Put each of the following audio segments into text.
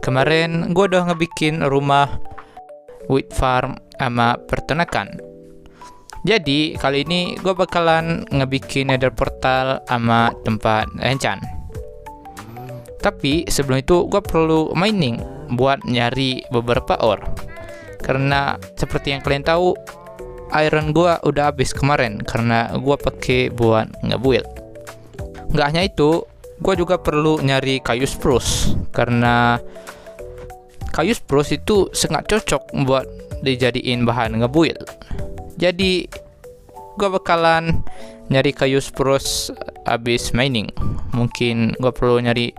Kemarin gue udah ngebikin rumah wheat farm sama peternakan. Jadi kali ini gue bakalan ngebikin nether portal sama tempat enchant. Tapi sebelum itu gue perlu mining buat nyari beberapa ore. Karena seperti yang kalian tahu, iron gue udah habis kemarin karena gue pakai buat nge-build. Nggak hanya itu, gue juga perlu nyari kayu spruce karena kayu spruce itu sangat cocok buat dijadiin bahan nge-build. Jadi gue bakalan nyari kayu spruce habis mining. Mungkin gue perlu nyari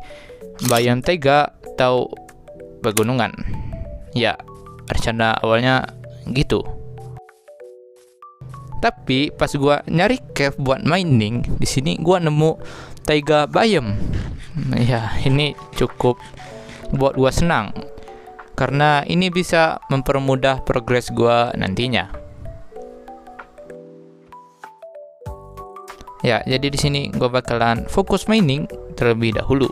biome taiga atau pegunungan. Ya, rencana awalnya gitu. Tapi pas gue nyari cave buat mining, di sini gue nemu taiga biome. Ya, ini cukup buat gue senang karena ini bisa mempermudah progres gua nantinya. Ya, jadi di sini gua bakalan fokus mining terlebih dahulu.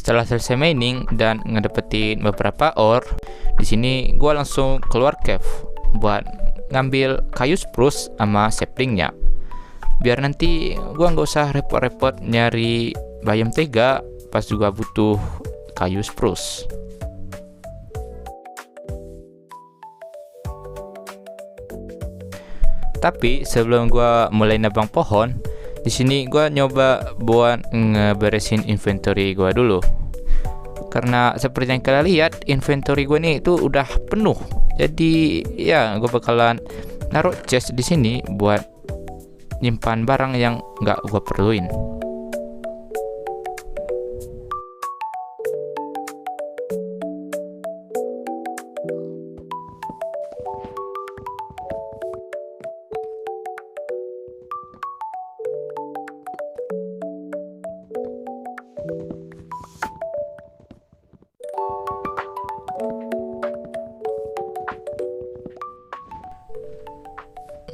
Setelah selesai mining dan ngedapetin beberapa ore, di sini gua langsung keluar cave buat ngambil kayu spruce sama saplingnya. Biar nanti gua nggak usah repot-repot nyari biome taiga pas juga butuh kayu spruce. Tapi sebelum gua mulai nebang pohon, di sini gua nyoba buat ngeberesin inventory gua dulu. Karena seperti yang kalian lihat, inventory gua nih itu udah penuh. Jadi ya gua bakalan naruh chest di sini buat nyimpan barang yang nggak gua perluin.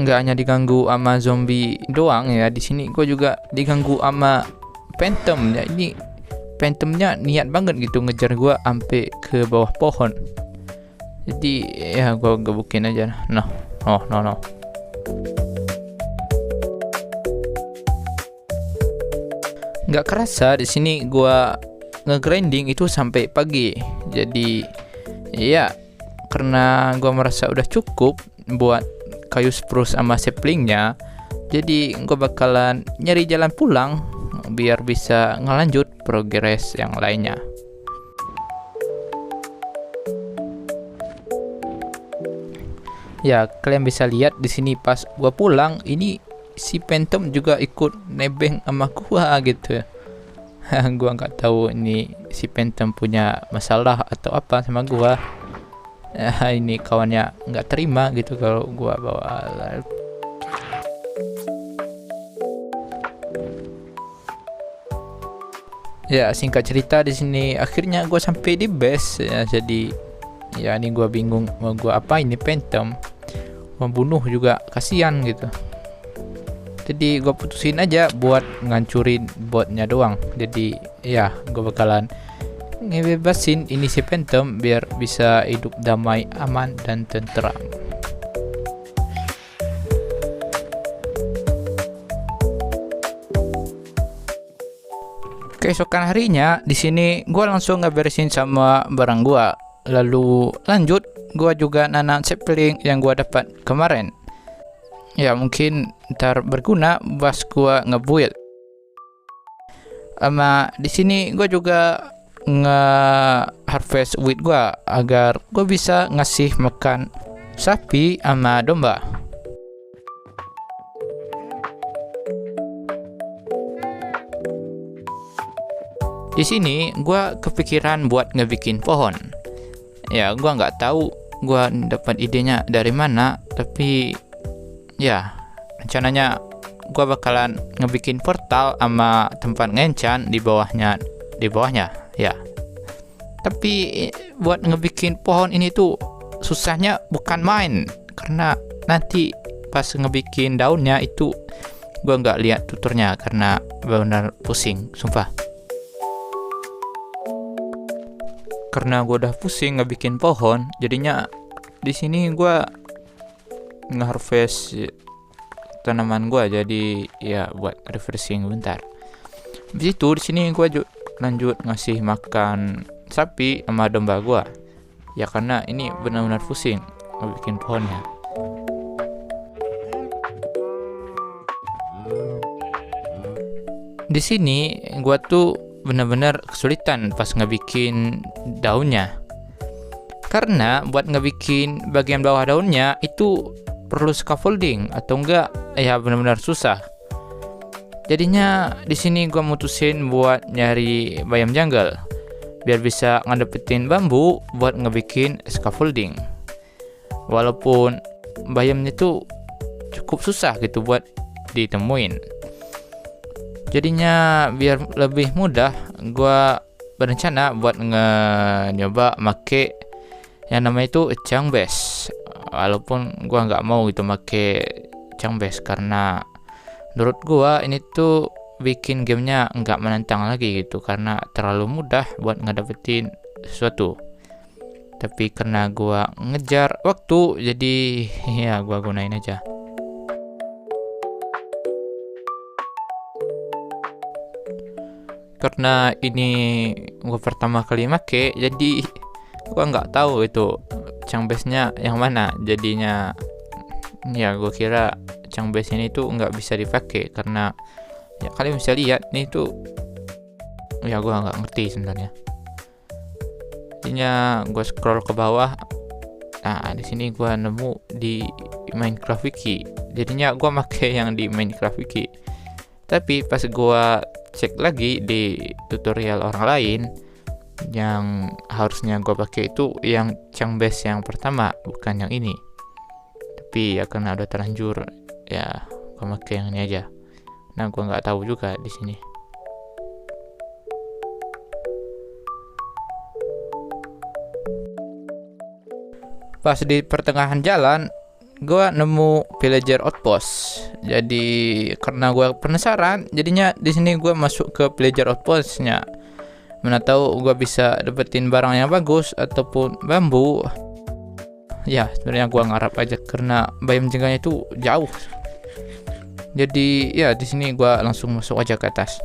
Nggak hanya diganggu sama zombie doang ya, di sini gue juga diganggu sama phantom ya. Ini phantomnya niat banget gitu ngejar gue sampai ke bawah pohon. Jadi ya gue gebukin aja. No. Nggak kerasa di sini gue nge-grinding itu sampai pagi. Jadi ya karena gue merasa udah cukup buat kayu spruce sama saplingnya, jadi gue bakalan nyari jalan pulang biar bisa ngelanjut progres yang lainnya. Ya, kalian bisa lihat di sini pas gue pulang, ini si phantom juga ikut nebeng sama gua gitu. Gua nggak tahu ini si phantom punya masalah atau apa sama gua. Ini kawannya nggak terima gitu kalau gua bawa. Ya, singkat cerita di sini akhirnya gua sampai di base ya. Jadi ya ini gua bingung mau gua apa, ini phantom membunuh juga kasihan gitu. Jadi gua putusin aja buat ngancurin botnya doang. Jadi ya gua bakalan ngebebasin ini si phantom biar bisa hidup damai, aman, dan tenteram. Keesokan harinya di sini gua langsung ngeberesin sama barang gua. Lalu lanjut gua juga nanam sapling yang gua dapat kemarin. Ya mungkin ntar berguna pas gua ngebuild. Sama di sini gue juga nge-harvest wheat gue agar gue bisa ngasih makan sapi sama domba. Di sini gue kepikiran buat ngebikin pohon. Ya, gue nggak tahu gue dapat idenya dari mana, tapi ya rencananya gue bakalan ngebikin portal sama tempat ngencan di bawahnya ya. Tapi buat ngebikin pohon ini tuh susahnya bukan main, karena nanti pas ngebikin daunnya itu gue nggak lihat tuturnya karena benar pusing sumpah. Karena gue udah pusing ngebikin pohon, jadinya di sini gue nge-harvest tanaman gue, jadi ya buat refreshing bentar. Habis itu di sini gue lanjut ngasih makan sapi sama domba gue. Ya karena ini benar-benar pusing ngebikin pohonnya. Di sini gue tuh benar-benar kesulitan pas ngebikin daunnya, karena buat ngebikin bagian bawah daunnya itu perlu scaffolding atau enggak ya benar-benar susah. Jadinya di sini gua mutusin buat nyari bayam jungle biar bisa ngedapetin bambu buat ngebikin scaffolding. Walaupun bayamnya itu cukup susah gitu buat ditemuin. Jadinya biar lebih mudah, gua berencana buat nyoba make yang namanya itu Changbase. Walaupun gua nggak mau gitu make Changbase karena menurut gua ini tuh bikin gamenya nggak menantang lagi gitu, karena terlalu mudah buat ngedapetin sesuatu. Tapi karena gua ngejar waktu, jadi ya gua gunain aja. Karena ini gua pertama kali make, jadi gua nggak tahu itu Changbase-nya yang mana. Jadinya ya gua kira Changbase ini tuh nggak bisa dipakai, karena ya kalian bisa lihat nih tuh ya gua nggak ngerti sebenarnya. Jadinya gua scroll ke bawah. Nah, di sini gua nemu di Minecraft Wiki. Jadinya gua make yang di Minecraft Wiki. Tapi pas gua cek lagi di tutorial orang lain, yang harusnya gue pakai itu yang Changbase yang pertama, bukan yang ini. Tapi ya karena udah terlanjur, ya gue pakai yang ini aja. Nah, gue nggak tahu juga di sini. Pas di pertengahan jalan, gue nemu villager outpost. Jadi karena gue penasaran, jadinya di sini gue masuk ke villager outpostnya. Mana tahu gue bisa dapetin barang yang bagus ataupun bambu. Ya sebenarnya gue ngarap aja karena bayam jengganya itu jauh. Jadi ya di sini gue langsung masuk aja ke atas.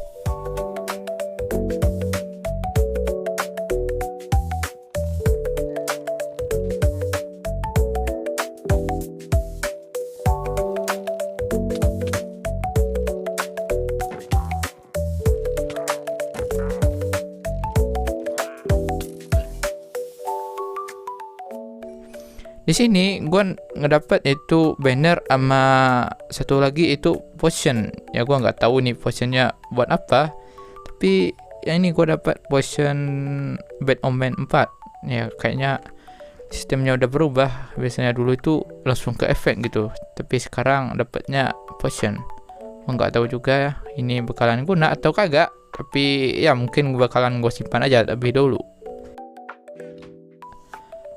Di sini gue ngedapat itu banner sama satu lagi itu potion. Ya gue nggak tahu nih potionnya buat apa. Tapi yang ini gue dapat potion Bad Omen 4. Ya kayaknya sistemnya udah berubah. Biasanya dulu itu langsung ke efek gitu. Tapi sekarang dapatnya potion. Gue nggak tahu juga ya ini bakalan guna atau kagak. Tapi ya mungkin bakalan gue simpan aja lebih dulu.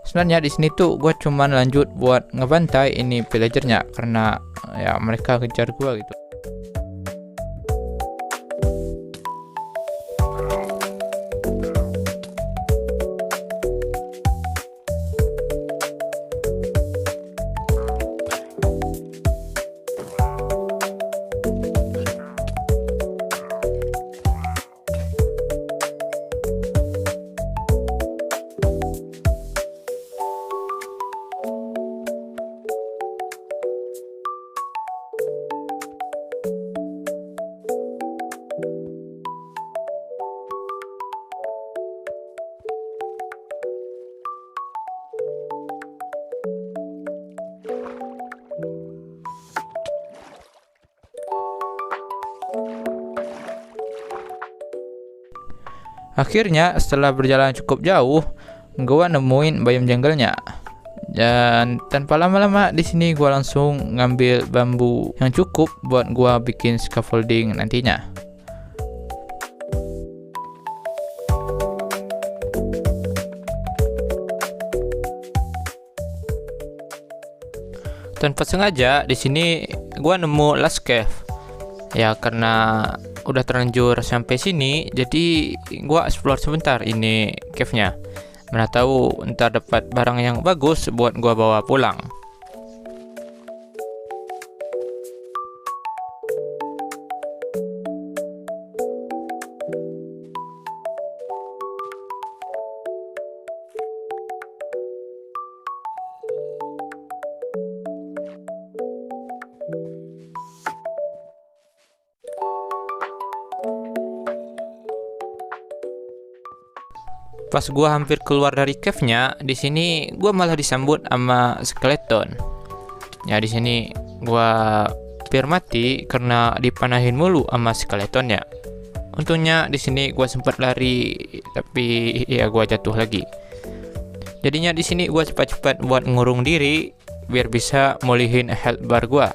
Sebenarnya di sini tuh gue cuman lanjut buat ngebantai ini villagernya karena ya mereka kejar gue gitu. Akhirnya setelah berjalan cukup jauh, gua nemuin biome jungle-nya. Dan tanpa lama-lama di sini gua langsung ngambil bambu yang cukup buat gua bikin scaffolding nantinya. Tanpa sengaja di sini gua nemu last cave. Ya karena udah terlanjur sampai sini, jadi gua explore sebentar ini cave-nya. Mana tahu ntar dapat barang yang bagus buat gua bawa pulang. Pas gua hampir keluar dari cave-nya, di sini gua malah disambut sama skeleton. Ya di sini gua hampir mati karena dipanahin mulu sama skeletonnya. Untungnya di sini gua sempat lari, tapi ya gua jatuh lagi. Jadinya di sini gua cepat-cepat buat ngurung diri biar bisa mulihin health bar gua,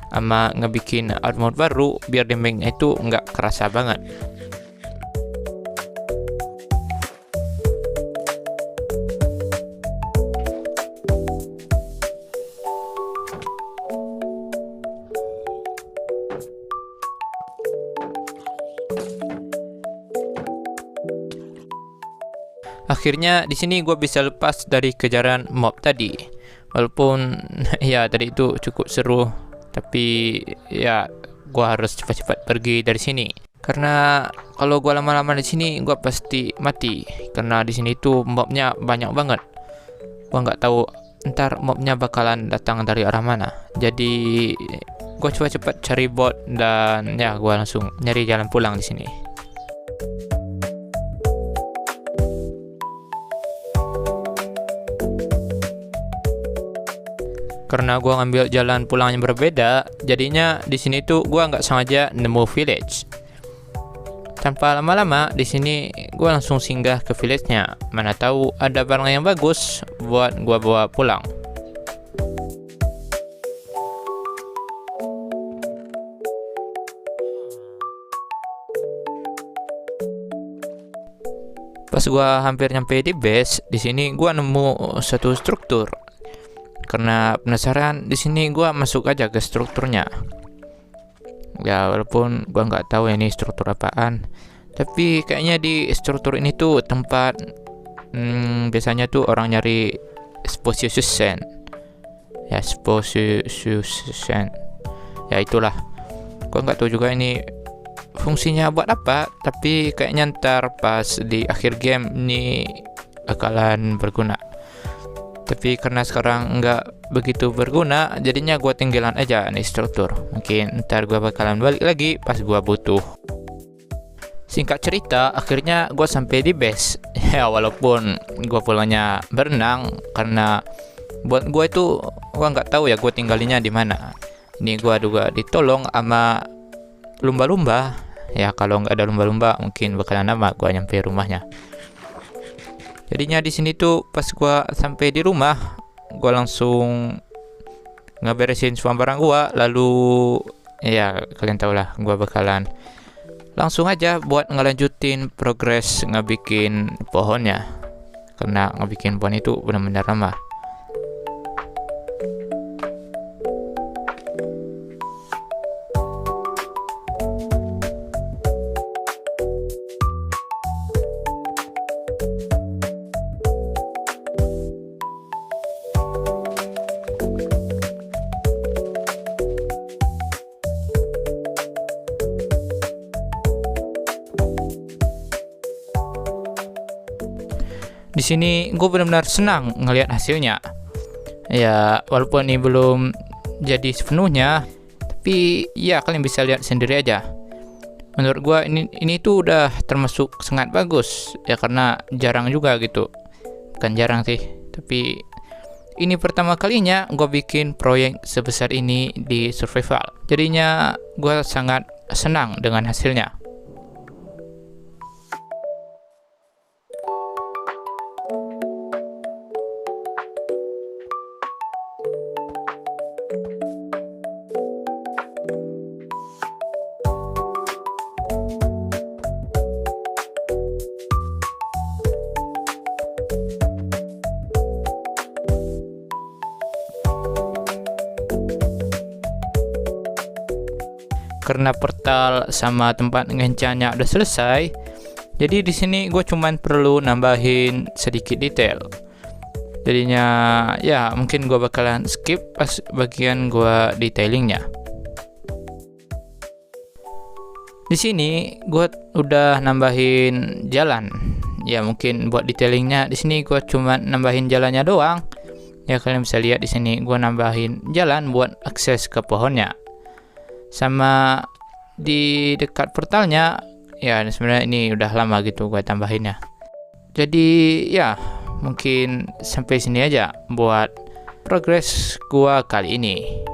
sama ngebikin armor baru biar damage-nya itu nggak kerasa banget. Akhirnya di sini gue bisa lepas dari kejaran mob tadi. Walaupun ya tadi itu cukup seru, tapi ya gue harus cepat-cepat pergi dari sini. Karena kalau gue lama-lama di sini gue pasti mati. Karena di sini tuh mobnya banyak banget. Gue nggak tahu ntar mobnya bakalan datang dari arah mana. Jadi gue cepat-cepat cari bot dan ya gue langsung nyari jalan pulang di sini. Karena gua ngambil jalan pulang yang berbeda, jadinya di sini tuh gua nggak sengaja nemu village. Tanpa lama-lama di sini gua langsung singgah ke village-nya. Mana tahu ada barang yang bagus buat gua bawa pulang. Pas gua hampir nyampe di base, di sini gua nemu satu struktur. Karena penasaran, di sini gua masuk aja ke strukturnya. Ya walaupun gua nggak tahu ini struktur apaan, tapi kayaknya di struktur ini tuh tempat biasanya tuh orang nyari exposition. Ya exposition. Ya itulah. Gua nggak tahu juga ini fungsinya buat apa, tapi kayaknya ntar pas di akhir game ini bakalan berguna. Tapi karena sekarang nggak begitu berguna, jadinya gue tinggalan aja nih struktur. Mungkin ntar gue bakalan balik lagi pas gue butuh. Singkat cerita, akhirnya gue sampai di base. Ya walaupun gue pulangnya berenang, karena buat gue itu gue nggak tahu ya gue tinggalinnya di mana. Ini gue juga ditolong sama lumba-lumba. Ya kalau nggak ada lumba-lumba mungkin bakalan lama gue nyampe rumahnya. Jadinya di sini tuh pas gua sampai di rumah, gua langsung ngeberesin semua barang gua, lalu ya kalian tau lah gua bakalan langsung aja buat ngelanjutin progres ngebikin pohonnya. Karena ngebikin pohon itu benar-benar lama. Di sini gue benar-benar senang ngelihat hasilnya. Ya walaupun ini belum jadi sepenuhnya, tapi ya kalian bisa lihat sendiri aja. Menurut gue ini tuh udah termasuk sangat bagus ya, karena jarang juga gitu. Bukan jarang sih, tapi ini pertama kalinya gue bikin proyek sebesar ini di survival. Jadinya gue sangat senang dengan hasilnya. karena portal sama tempat ngencanya udah selesai, jadi di sini gue cuman perlu nambahin sedikit detail. Jadinya ya mungkin gue bakalan skip pas bagian gue detailingnya. Di sini gue udah nambahin jalan. Ya mungkin buat detailingnya di sini gue cuma nambahin jalannya doang. Ya kalian bisa lihat di sini gue nambahin jalan buat akses ke pohonnya. Sama di dekat portalnya, ya sebenarnya ini udah lama gitu gue tambahinnya. Jadi ya mungkin sampai sini aja buat progres gua kali ini.